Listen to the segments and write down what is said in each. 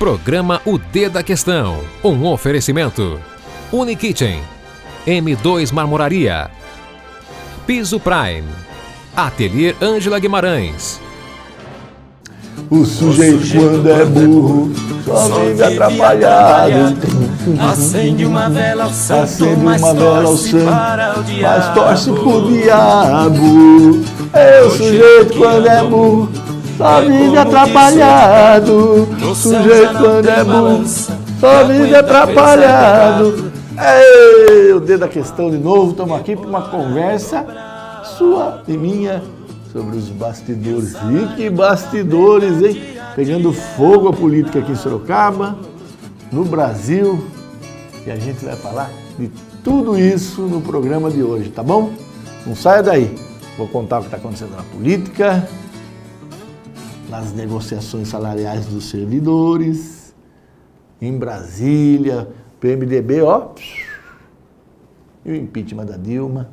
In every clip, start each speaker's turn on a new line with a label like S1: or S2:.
S1: Programa O D da Questão. Um oferecimento. Unikitchen. M2 Marmoraria. Piso Prime. Ateliê Ângela Guimarães.
S2: O sujeito quando é burro só vive atrapalhado.
S3: Acende uma vela ao santo,
S2: Acende
S3: mas
S2: uma vela ao
S3: torce para o
S2: santo,
S3: diabo.
S2: mas torce pro diabo. É o sujeito quando é burro só vive atrapalhado. O sujeito quando é burro só vive atrapalhado. Ei, o D da Questão de novo, estamos aqui para uma conversa sua e minha sobre os bastidores. E que bastidores, hein? Pegando fogo a política aqui em Sorocaba, no Brasil. E a gente vai falar de tudo isso no programa de hoje, tá bom? Não saia daí. Vou contar o que está acontecendo na política, nas negociações salariais dos servidores, em Brasília, PMDB, ó, e o impeachment da Dilma.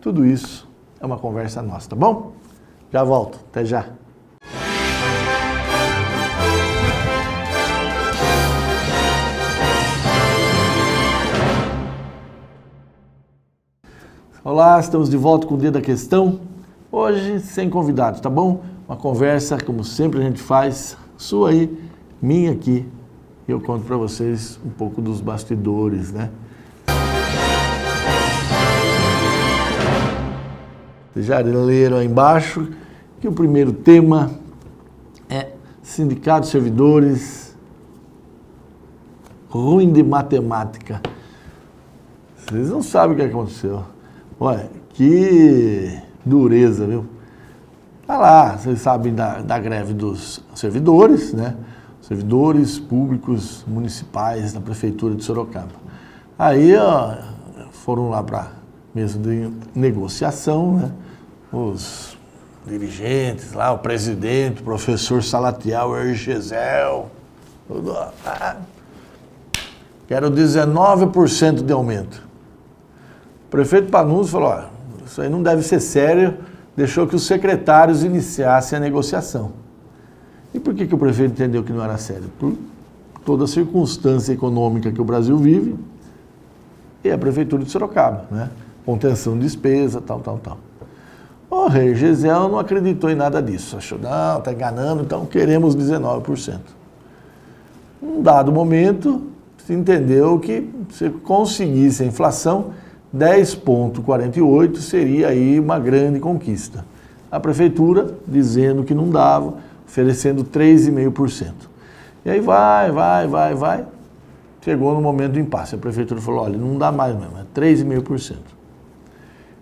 S2: Tudo isso é uma conversa nossa, tá bom? Já volto, até já. Olá, estamos de volta com o D da Questão. Hoje sem convidados, tá bom? Uma conversa, como sempre a gente faz, sua aí, minha aqui. E eu conto para vocês um pouco dos bastidores, né? Vocês já leram aí embaixo que o primeiro tema é Sindicato de Servidores ruim de matemática. Vocês não sabem o que aconteceu. Olha, que dureza, viu? Tá lá, vocês sabem da greve dos servidores, né? Servidores públicos municipais da Prefeitura de Sorocaba. Aí, ó, foram lá para mesa de negociação, né? Os dirigentes lá, o presidente, o professor Salatiel, Ergesel, tudo, quero 19% de aumento. O prefeito Panunzio falou, ó, isso aí não deve ser sério, deixou que os secretários iniciassem a negociação. E por que o prefeito entendeu que não era sério? Por toda a circunstância econômica que o Brasil vive e a Prefeitura de Sorocaba, né? Contenção de despesa, tal. O rei Gisel não acreditou em nada disso, achou, não, está enganando, então queremos 19%. Num dado momento, se entendeu que se conseguisse a inflação, 10,48 seria aí uma grande conquista. A prefeitura dizendo que não dava, oferecendo 3,5%. E aí vai, chegou no momento do impasse. A prefeitura falou, olha, não dá mais mesmo, é 3,5%.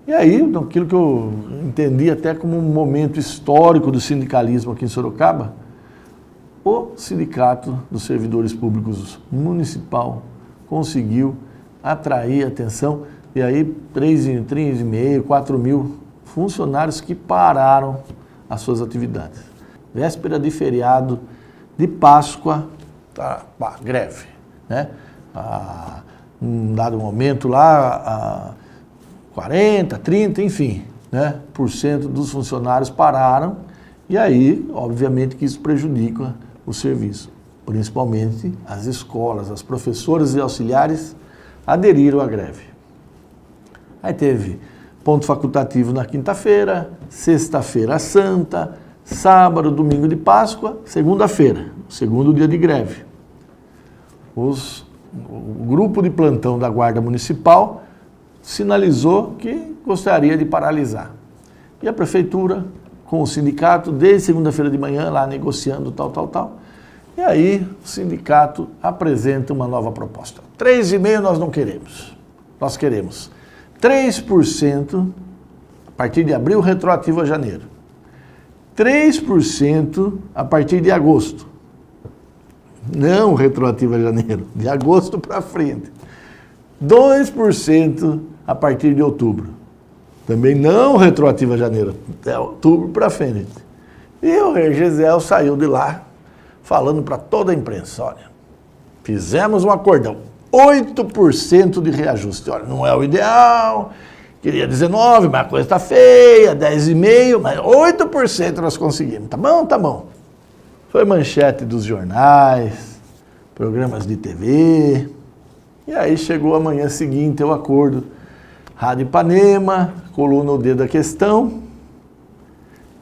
S2: E aí, aquilo que eu entendi até como um momento histórico do sindicalismo aqui em Sorocaba, o Sindicato dos Servidores Públicos Municipal conseguiu atrair atenção, e aí 3,5, 4 mil funcionários que pararam as suas atividades. Véspera de feriado de Páscoa, greve, né? Um dado momento lá, 40, 30, enfim, né? % dos funcionários pararam, e aí, obviamente, que isso prejudica o serviço. Principalmente as escolas, as professoras e auxiliares aderiram à greve. Aí teve ponto facultativo na quinta-feira, sexta-feira santa, sábado, domingo de Páscoa, segunda-feira, segundo dia de greve. O grupo de plantão da Guarda Municipal sinalizou que gostaria de paralisar. E a prefeitura, com o sindicato, desde segunda-feira de manhã, lá negociando tal. E aí o sindicato apresenta uma nova proposta. 3,5% nós não queremos. Nós queremos 3% a partir de abril, retroativo a janeiro. 3% a partir de agosto. Não retroativo a janeiro, de agosto para frente. 2% a partir de outubro. Também não retroativo a janeiro, de outubro para frente. E o Ergesel saiu de lá falando para toda a imprensa, olha, fizemos um acordão, 8% de reajuste. Olha, não é o ideal, queria 19%, mas a coisa está feia, 10,5%, mas 8% nós conseguimos. Tá bom? Foi manchete dos jornais, programas de TV. E aí chegou a manhã seguinte o acordo. Rádio Ipanema, coluna O Dedo da Questão.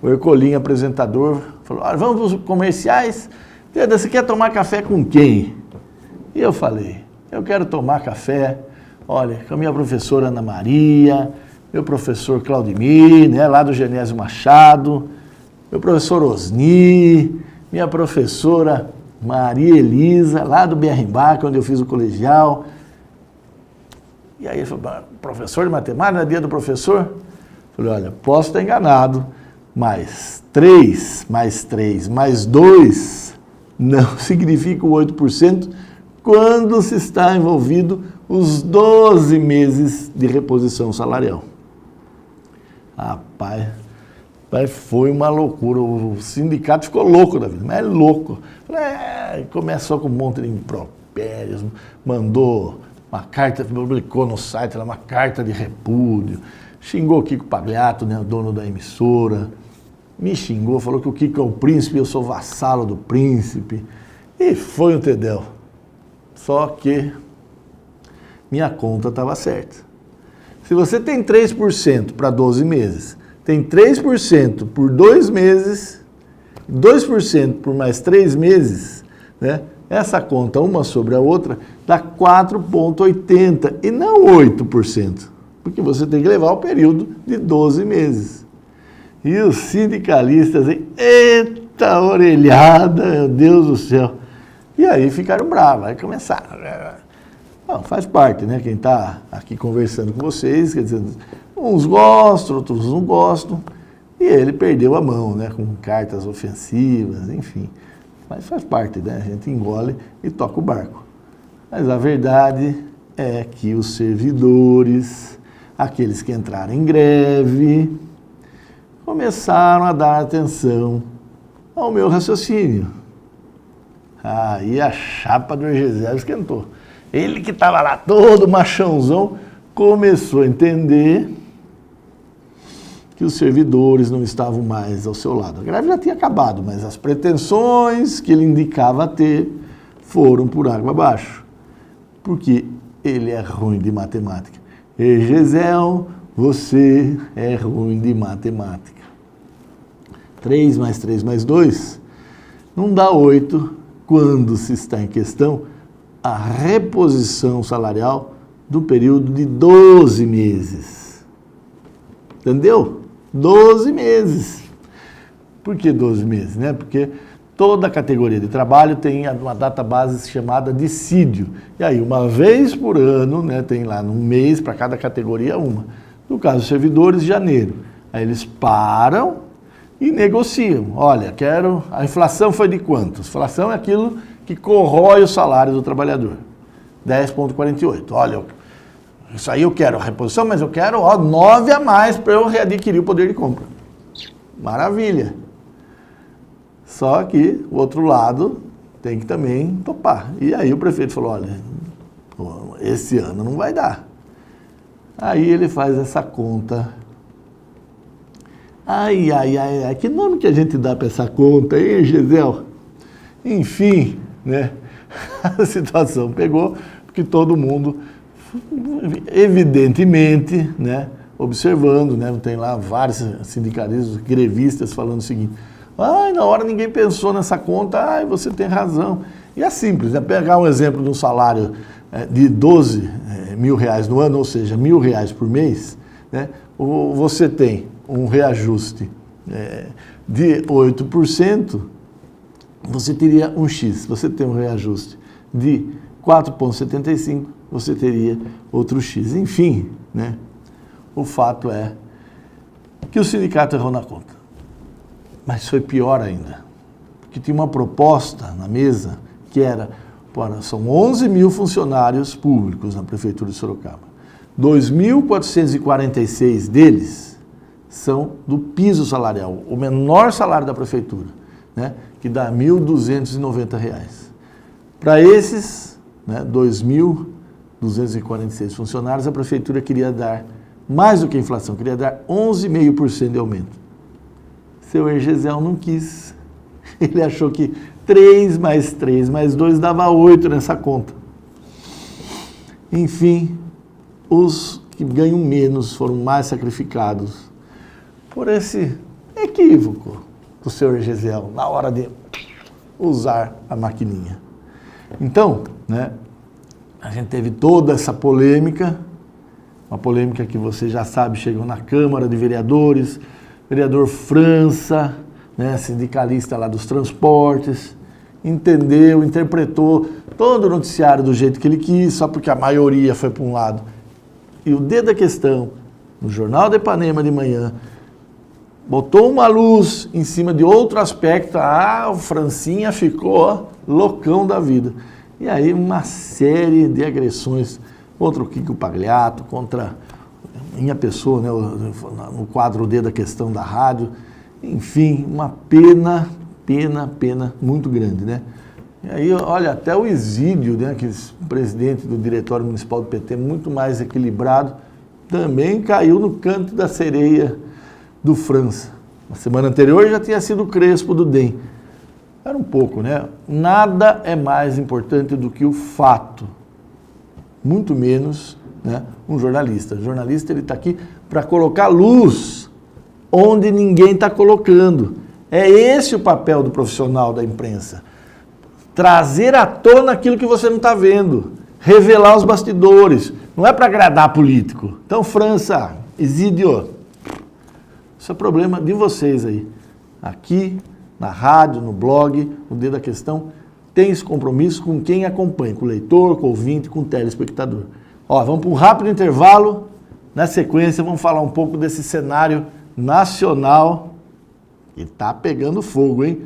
S2: O Ercolim, apresentador, falou, vamos para os comerciais. Deda, você quer tomar café com quem? E eu falei, eu quero tomar café, olha, com a minha professora Ana Maria, meu professor Claudimir, né, lá do Genésio Machado, meu professor Osni, minha professora Maria Elisa, lá do BR-Embarque, onde eu fiz o colegial. E aí ele falou, professor de matemática, não é dia do professor? Eu falei, olha, posso estar enganado, mas 3 mais 3 mais 2 não significa o 8% quando se está envolvido os 12 meses de reposição salarial. Rapaz, foi uma loucura, o sindicato ficou louco da vida, mas é louco. Começou com um monte de impropérios, mandou uma carta, publicou no site uma carta de repúdio, xingou o Kiko Pagliato, né, o dono da emissora, me xingou, falou que o Kiko é o príncipe, eu sou vassalo do príncipe, e foi um tedel. Só que minha conta estava certa. Se você tem 3% para 12 meses, tem 3% por 2 meses, 2% por mais 3 meses, né? Essa conta, uma sobre a outra, dá 4,80% e não 8%, porque você tem que levar o período de 12 meses. E os sindicalistas, eita orelhada, meu Deus do céu. E aí ficaram bravos, aí começaram. Não, faz parte, né? Quem está aqui conversando com vocês, quer dizer, uns gostam, outros não gostam. E ele perdeu a mão, né? Com cartas ofensivas, enfim. Mas faz parte, né? A gente engole e toca o barco. Mas a verdade é que os servidores, aqueles que entraram em greve, começaram a dar atenção ao meu raciocínio. Aí a chapa do Ergesiel esquentou. Ele que estava lá todo machãozão, começou a entender que os servidores não estavam mais ao seu lado. A greve já tinha acabado, mas as pretensões que ele indicava ter foram por água abaixo. Porque ele é ruim de matemática. Ergesiel, você é ruim de matemática. 3 mais 3 mais 2 não dá 8 quando se está em questão a reposição salarial do período de 12 meses. Entendeu? 12 meses. Por que 12 meses? Né? Porque toda categoria de trabalho tem uma data base chamada dissídio. E aí, uma vez por ano, né, tem lá um mês para cada categoria uma. No caso dos servidores, janeiro. Aí eles param e negociam. Olha, a inflação foi de quanto? A inflação é aquilo que corrói o salário do trabalhador. 10,48. Olha, isso aí eu quero a reposição, mas eu quero 9 a mais para eu readquirir o poder de compra. Maravilha. Só que o outro lado tem que também topar. E aí o prefeito falou, olha, esse ano não vai dar. Aí ele faz essa conta. Ai, que nome que a gente dá para essa conta, hein, Gisel? Enfim, né? A situação pegou, porque todo mundo, evidentemente, né, observando, né, tem lá vários sindicalistas, grevistas falando o seguinte, na hora ninguém pensou nessa conta, você tem razão. E é simples, né? Pegar um exemplo de um salário de 12 mil reais no ano, ou seja, R$1.000 por mês, né? Você tem um reajuste de 8%, você teria um X. Você tem um reajuste de 4,75%, você teria outro X. Enfim, né? O fato é que o sindicato errou na conta. Mas foi pior ainda, porque tinha uma proposta na mesa que era, são 11 mil funcionários públicos na Prefeitura de Sorocaba. 2.446 deles são do piso salarial, o menor salário da Prefeitura, né, que dá R$ 1.290. Para esses, né, 2.246 funcionários, a Prefeitura queria dar, mais do que a inflação, queria dar 11,5% de aumento. Seu Ergesiel não quis. Ele achou que 3 mais 3 mais 2 dava 8 nessa conta. Enfim, os que ganham menos foram mais sacrificados por esse equívoco do senhor Gesiel na hora de usar a maquininha. Então, né, a gente teve toda essa polêmica, uma polêmica que você já sabe, chegou na Câmara de Vereadores, vereador França, né, sindicalista lá dos transportes, entendeu, interpretou todo o noticiário do jeito que ele quis, só porque a maioria foi para um lado. E o dedo da questão, no Jornal de Ipanema de manhã, botou uma luz em cima de outro aspecto, o Francinha ficou, ó, loucão da vida. E aí uma série de agressões contra o Kiko Pagliato, contra minha pessoa, né, no quadro D da questão da rádio. Enfim, uma pena muito grande, né? E aí, olha, até o Exídio, né, que o presidente do Diretório Municipal do PT, muito mais equilibrado, também caiu no canto da sereia do França. Na semana anterior já tinha sido o Crespo do DEM. Era um pouco, né? Nada é mais importante do que o fato. Muito menos, né, um jornalista. O jornalista, ele está aqui para colocar luz onde ninguém está colocando. É esse o papel do profissional da imprensa. Trazer à tona aquilo que você não está vendo. Revelar os bastidores. Não é para agradar político. Então, França, Exídio, isso é problema de vocês aí. Aqui, na rádio, no blog, no Dedo da Questão, tem esse compromisso com quem acompanha, com o leitor, com o ouvinte, com o telespectador. Ó, vamos para um rápido intervalo. Na sequência, vamos falar um pouco desse cenário nacional que tá pegando fogo, hein?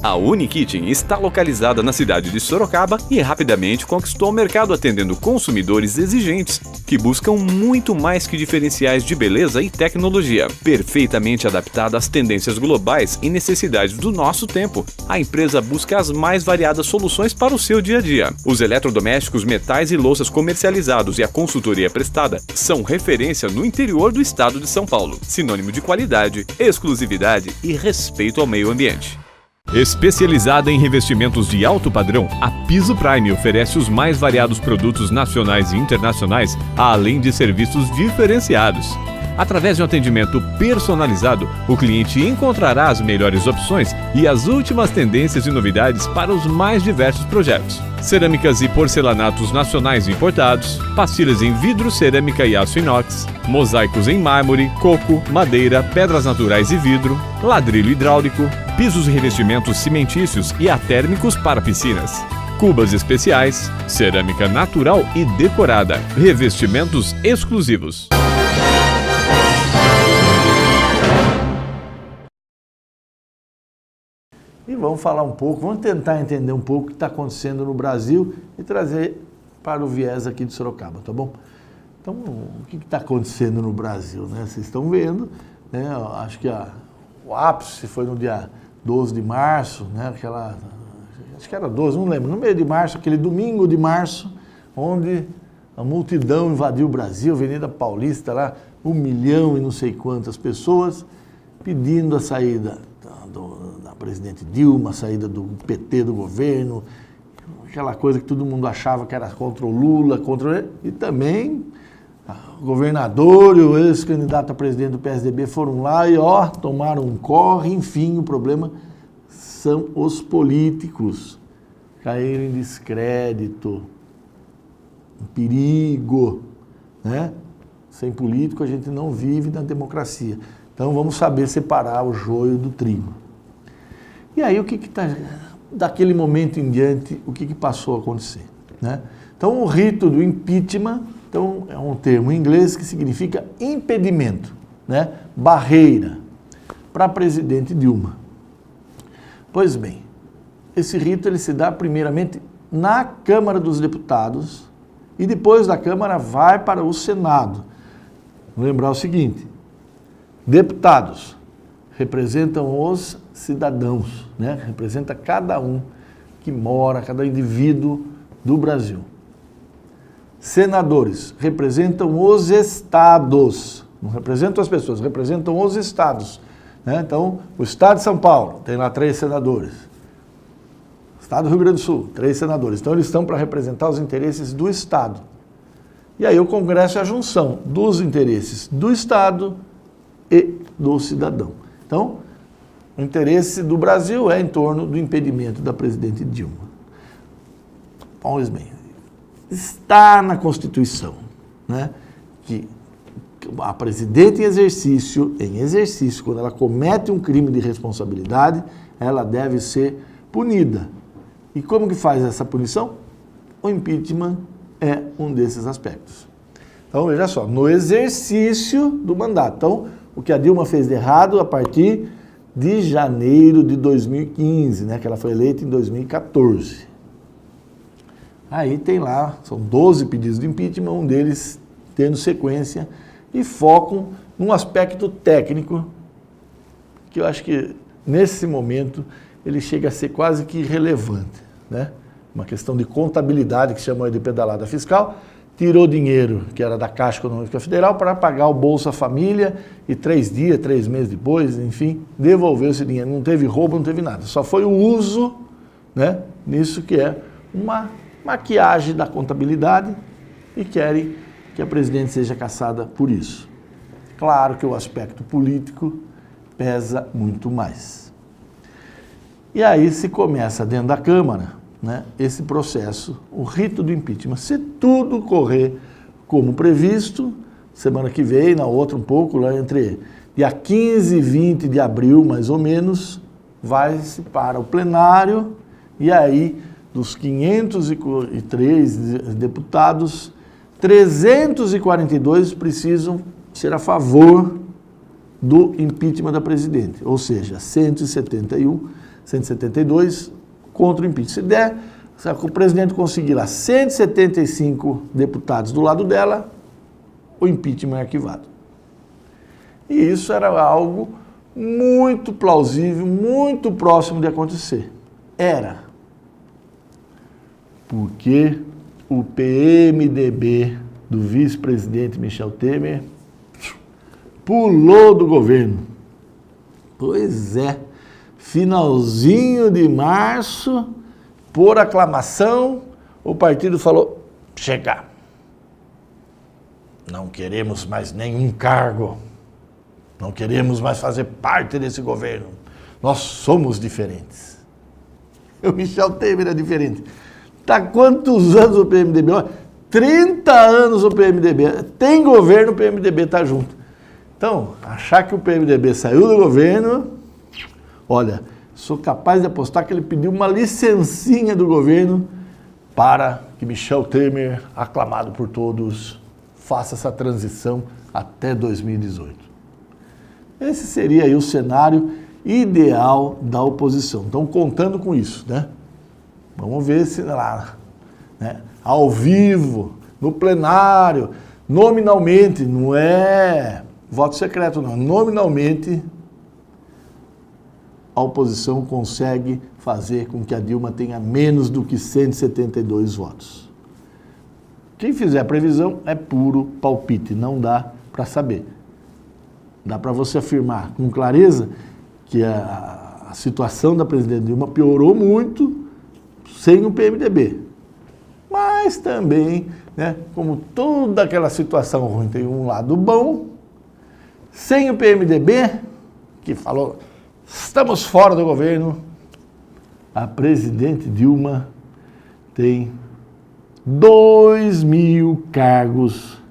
S4: A Unikitchen está localizada na cidade de Sorocaba e rapidamente conquistou o mercado atendendo consumidores exigentes que buscam muito mais que diferenciais de beleza e tecnologia, perfeitamente adaptada às tendências globais e necessidades do nosso tempo. A empresa busca as mais variadas soluções para o seu dia a dia. Os eletrodomésticos, metais e louças comercializados e a consultoria prestada são referência no interior do estado de São Paulo, sinônimo de qualidade, exclusividade e respeito ao meio ambiente. Especializada em revestimentos de alto padrão, a Piso Prime oferece os mais variados produtos nacionais e internacionais, além de serviços diferenciados. Através de um atendimento personalizado, o cliente encontrará as melhores opções e as últimas tendências e novidades para os mais diversos projetos. Cerâmicas e porcelanatos nacionais importados, pastilhas em vidro, cerâmica e aço inox, mosaicos em mármore, coco, madeira, pedras naturais e vidro, ladrilho hidráulico, pisos e revestimentos cimentícios e atérmicos para piscinas, cubas especiais, cerâmica natural e decorada, revestimentos exclusivos.
S2: E vamos falar um pouco, vamos tentar entender um pouco o que está acontecendo no Brasil e trazer para o viés aqui de Sorocaba, tá bom? Então, o que está acontecendo no Brasil, né? Vocês estão vendo, né? Acho que o ápice foi no dia 12 de março, né? Acho que era 12, não lembro, no meio de março, aquele domingo de março, onde a multidão invadiu o Brasil, Avenida Paulista lá, 1 milhão e não sei quantas pessoas, pedindo a saída da presidente Dilma, a saída do PT do governo, aquela coisa que todo mundo achava que era contra o Lula, e também o governador e o ex-candidato a presidente do PSDB foram lá e tomaram um corre. Enfim, o problema são os políticos, caíram em descrédito, em perigo, né? Sem político a gente não vive na democracia. Então vamos saber separar o joio do trigo. E aí o que está, daquele momento em diante, o que passou a acontecer, né? Então o rito do impeachment, então, é um termo em inglês que significa impedimento, né? Barreira para a presidente Dilma. Pois bem, esse rito ele se dá primeiramente na Câmara dos Deputados e depois da Câmara vai para o Senado. Vou lembrar o seguinte: deputados representam os cidadãos, né? Representa cada um que mora, cada indivíduo do Brasil. Senadores representam os estados, não representam as pessoas, representam os estados. né? Então, o Estado de São Paulo tem lá 3 senadores. O Estado do Rio Grande do Sul, 3 senadores. Então, eles estão para representar os interesses do Estado. E aí o Congresso é a junção dos interesses do Estado e do cidadão. Então, o interesse do Brasil é em torno do impedimento da presidente Dilma. Pois bem, está na Constituição, né, que a presidente em exercício, quando ela comete um crime de responsabilidade, ela deve ser punida. E como que faz essa punição? O impeachment é um desses aspectos. Então, veja só, no exercício do mandato. Então, o que a Dilma fez de errado a partir de janeiro de 2015, né, que ela foi eleita em 2014. Aí tem lá, são 12 pedidos de impeachment, um deles tendo sequência, e focam num aspecto técnico, que eu acho que, nesse momento, ele chega a ser quase que irrelevante, né? Uma questão de contabilidade, que chamam de pedalada fiscal, tirou dinheiro, que era da Caixa Econômica Federal, para pagar o Bolsa Família, e 3 meses depois, enfim, devolveu esse dinheiro. Não teve roubo, não teve nada. Só foi o uso, né, nisso que é uma maquiagem da contabilidade, e querem que a presidente seja caçada por isso. Claro que o aspecto político pesa muito mais. E aí se começa dentro da Câmara, né, esse processo, o rito do impeachment. Se tudo correr como previsto, semana que vem, na outra um pouco, lá entre dia 15 e 20 de abril, mais ou menos, vai-se para o plenário, e aí, dos 503 deputados, 342 precisam ser a favor do impeachment da presidente, ou seja, 172 contra o impeachment. Se der, se o presidente conseguir lá 175 deputados do lado dela, o impeachment é arquivado. E isso era algo muito plausível, muito próximo de acontecer. Era. Porque o PMDB do vice-presidente Michel Temer pulou do governo. Pois é. Finalzinho de março, por aclamação, o partido falou: chega, não queremos mais nenhum cargo, não queremos mais fazer parte desse governo, nós somos diferentes. O Michel Temer é diferente. Está quantos anos o PMDB? 30 anos o PMDB. Tem governo, o PMDB está junto. Então, achar que o PMDB saiu do governo... Olha, sou capaz de apostar que ele pediu uma licencinha do governo para que Michel Temer, aclamado por todos, faça essa transição até 2018. Esse seria aí o cenário ideal da oposição. Estão contando com isso, né? Vamos ver se lá, né, ao vivo, no plenário, nominalmente, não é voto secreto não, nominalmente, a oposição consegue fazer com que a Dilma tenha menos do que 172 votos. Quem fizer a previsão é puro palpite, não dá para saber. Dá para você afirmar com clareza que a situação da presidente Dilma piorou muito sem o PMDB. Mas também, né, como toda aquela situação ruim tem um lado bom, sem o PMDB, que falou... Estamos fora do governo. A presidente Dilma tem 2.000 cargos.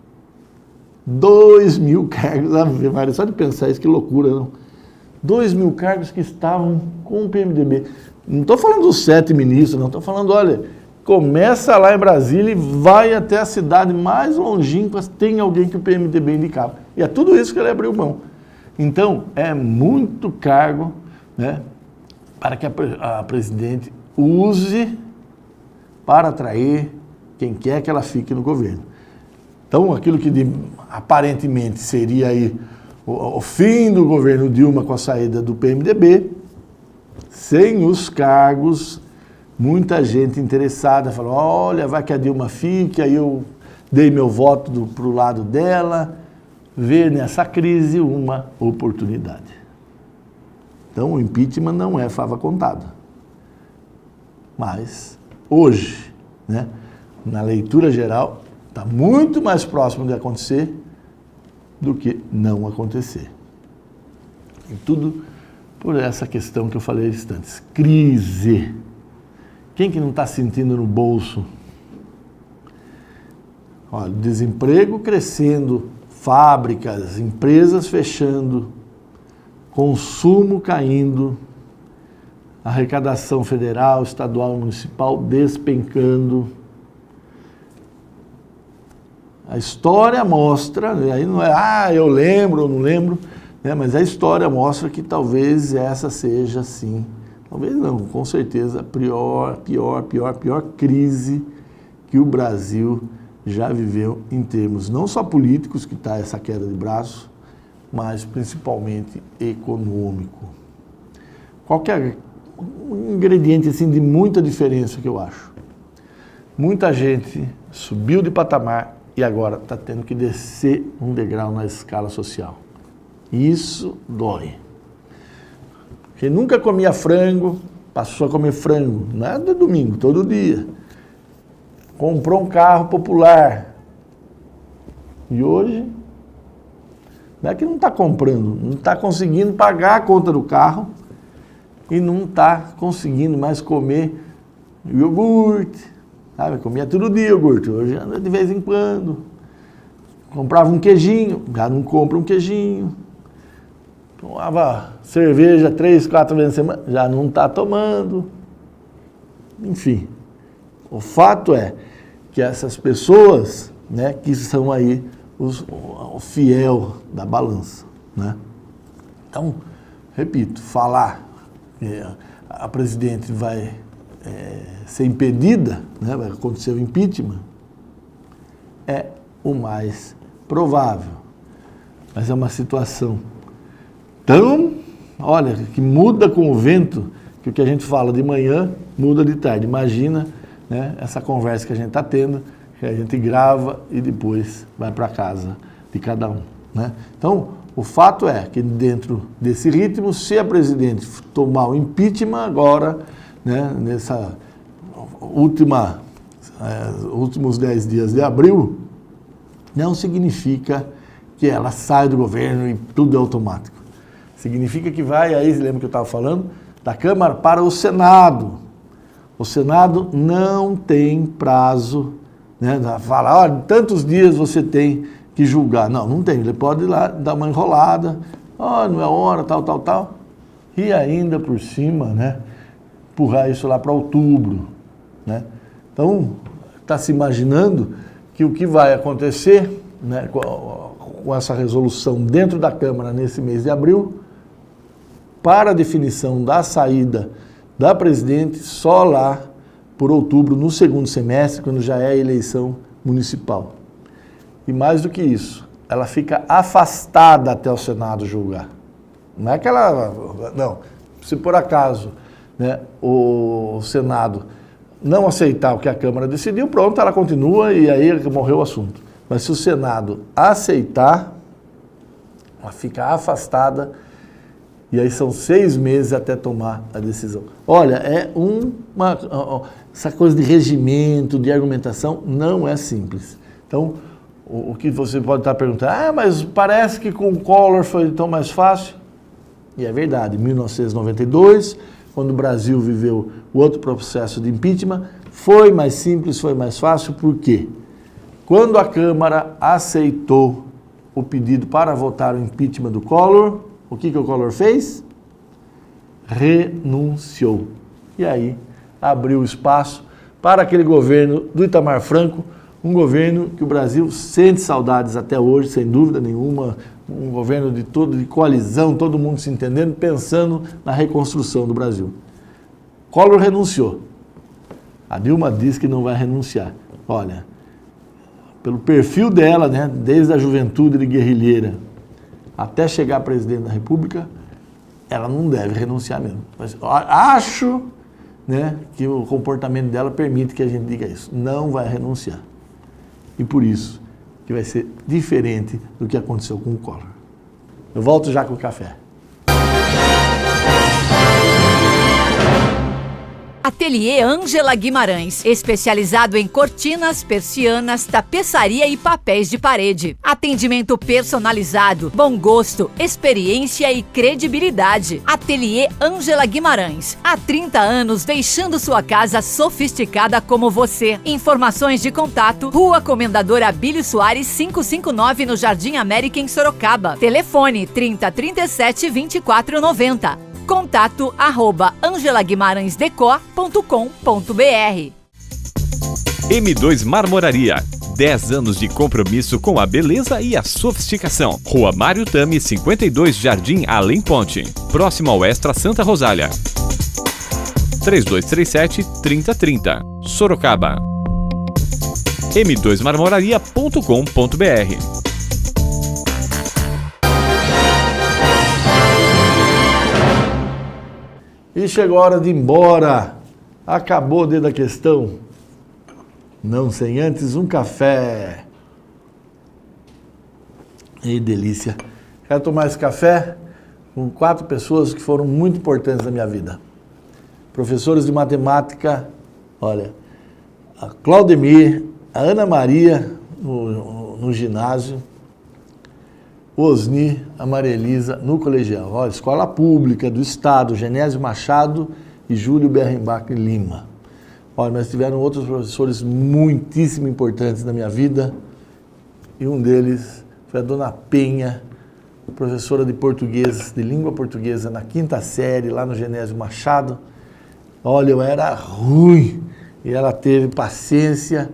S2: 2.000 cargos. Ave Maria, só de pensar isso, que loucura, não? 2.000 cargos que estavam com o PMDB. Não estou falando dos 7 ministros, não. Estou falando, olha, começa lá em Brasília e vai até a cidade mais longínqua, tem alguém que o PMDB indicava. E é tudo isso que ele abriu mão. Então, é muito cargo, né, para que a presidente use para atrair quem quer que ela fique no governo. Então, aquilo que aparentemente seria aí o fim do governo Dilma com a saída do PMDB, sem os cargos, muita gente interessada falou, olha, vai que a Dilma fique, aí eu dei meu voto para o lado dela, ver nessa crise uma oportunidade. Então, o impeachment não é fava contada. Mas, hoje, né, na leitura geral, está muito mais próximo de acontecer do que não acontecer. E tudo por essa questão que eu falei antes, crise. Quem que não está sentindo no bolso? Olha, desemprego crescendo, fábricas, empresas fechando, consumo caindo, arrecadação federal, estadual e municipal despencando. A história mostra, aí não é, eu lembro ou não lembro, né, mas a história mostra que talvez essa seja, sim, talvez não, com certeza, a pior crise que o Brasil já viveu em termos não só políticos, que está essa queda de braço, mas principalmente econômico. Qualquer ingrediente assim de muita diferença que eu acho. Muita gente subiu de patamar e agora está tendo que descer um degrau na escala social. Isso dói. Quem nunca comia frango, passou a comer frango, não é de domingo, todo dia. Comprou um carro popular. E hoje, não é que não está comprando, não está conseguindo pagar a conta do carro e não está conseguindo mais comer iogurte. Sabe? Comia todo dia iogurte, hoje anda de vez em quando. Comprava um queijinho, já não compra um queijinho. Tomava cerveja 3, 4 vezes na semana, já não está tomando. Enfim, o fato é que essas pessoas, né, que são aí o fiel da balança, né? Então, repito, falar que a presidente vai ser impedida, né, vai acontecer o impeachment, é o mais provável. Mas é uma situação tão, olha, que muda com o vento, que o que a gente fala de manhã muda de tarde. Imagina, né, essa conversa que a gente está tendo, que a gente grava e depois vai para casa de cada um, né? Então, o fato é que dentro desse ritmo, se a presidente tomar o impeachment agora, né, nessa últimos 10 dias de abril, não significa que ela sai do governo e tudo é automático. Significa que vai, aí lembra que eu estava falando, da Câmara para o Senado. O Senado não tem prazo, né, fala, olha, tantos dias você tem que julgar. Não, não tem, ele pode ir lá dar uma enrolada, não é hora, tal, e ainda por cima, né, empurrar isso lá para outubro, né? Então, está se imaginando que o que vai acontecer, né, com essa resolução dentro da Câmara nesse mês de abril, para a definição da saída da presidente só lá por outubro, no segundo semestre, quando já é a eleição municipal. E mais do que isso, ela fica afastada até o Senado julgar. Não é que ela... Não, se por acaso, né, o Senado não aceitar o que a Câmara decidiu, pronto, ela continua e aí morreu o assunto. Mas se o Senado aceitar, ela fica afastada e aí são 6 meses até tomar a decisão. Olha, essa coisa de regimento, de argumentação, não é simples. Então, o que você pode estar perguntando, mas parece que com o Collor foi tão mais fácil. E é verdade, em 1992, quando o Brasil viveu o outro processo de impeachment, foi mais simples, foi mais fácil, por quê? Quando a Câmara aceitou o pedido para votar o impeachment do Collor, o que o Collor fez? Renunciou. E aí abriu espaço para aquele governo do Itamar Franco, um governo que o Brasil sente saudades até hoje, sem dúvida nenhuma, um governo de coalizão, todo mundo se entendendo, pensando na reconstrução do Brasil. Collor renunciou. A Dilma diz que não vai renunciar. Olha, pelo perfil dela, né, desde a juventude de guerrilheira até chegar a presidente da República, ela não deve renunciar mesmo. Mas acho, né, que o comportamento dela permite que a gente diga isso. Não vai renunciar. E por isso que vai ser diferente do que aconteceu com o Collor. Eu volto já com o café.
S5: Ateliê Ângela Guimarães, especializado em cortinas, persianas, tapeçaria e papéis de parede. Atendimento personalizado, bom gosto, experiência e credibilidade. Ateliê Ângela Guimarães, há 30 anos deixando sua casa sofisticada como você. Informações de contato: Rua Comendador Abílio Soares 559 no Jardim América em Sorocaba. Telefone 3037 2490. Contato @angelaguimarãesdecor.com.br.
S4: M2 Marmoraria. 10 anos de compromisso com a beleza e a sofisticação. Rua Mário Tami, 52, Jardim Além Ponte. Próximo ao Extra Santa Rosália. 3237-3030. Sorocaba. m2marmoraria.com.br.
S2: E chegou a hora de ir embora. Acabou o dedo da questão. Não sem antes um café. E delícia. Quero tomar esse café com 4 pessoas que foram muito importantes na minha vida. Professores de matemática, olha, a Claudemir, a Ana Maria no ginásio, o Osni, a Maria Elisa no colegial. Olha, escola pública do Estado, Genésio Machado e Júlio Berrenbach Lima. Olha, mas tiveram outros professores muitíssimo importantes na minha vida, e um deles foi a Dona Penha, professora de português, de língua portuguesa na 5ª série, lá no Genésio Machado. Olha, eu era ruim, e ela teve paciência,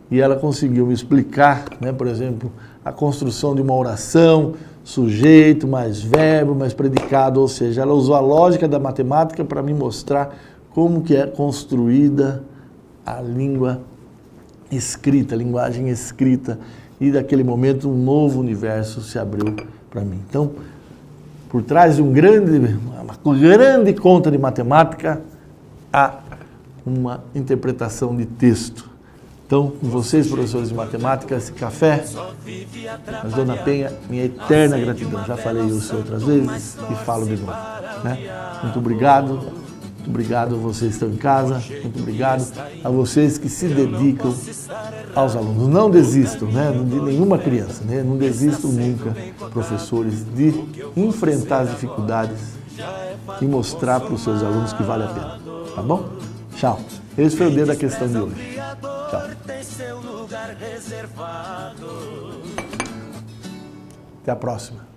S2: e ela conseguiu me explicar, né, por exemplo, a construção de uma oração, sujeito, mais verbo, mais predicado, ou seja, ela usou a lógica da matemática para me mostrar como que é construída a língua escrita, a linguagem escrita, e daquele momento um novo universo se abriu para mim. Então, por trás de uma grande conta de matemática, há uma interpretação de texto. Então, com vocês, professores de matemática, esse café, mas Dona Penha, minha eterna gratidão. Já falei isso outras vezes e falo de novo, né? Muito obrigado a vocês que estão em casa, muito obrigado a vocês que se dedicam aos alunos. Não desistam, né, de nenhuma criança, né? Não desistam nunca, professores, de enfrentar as dificuldades e mostrar para os seus alunos que vale a pena, tá bom? Tchau. Esse foi o dedo da questão de hoje. Tchau. Até a próxima.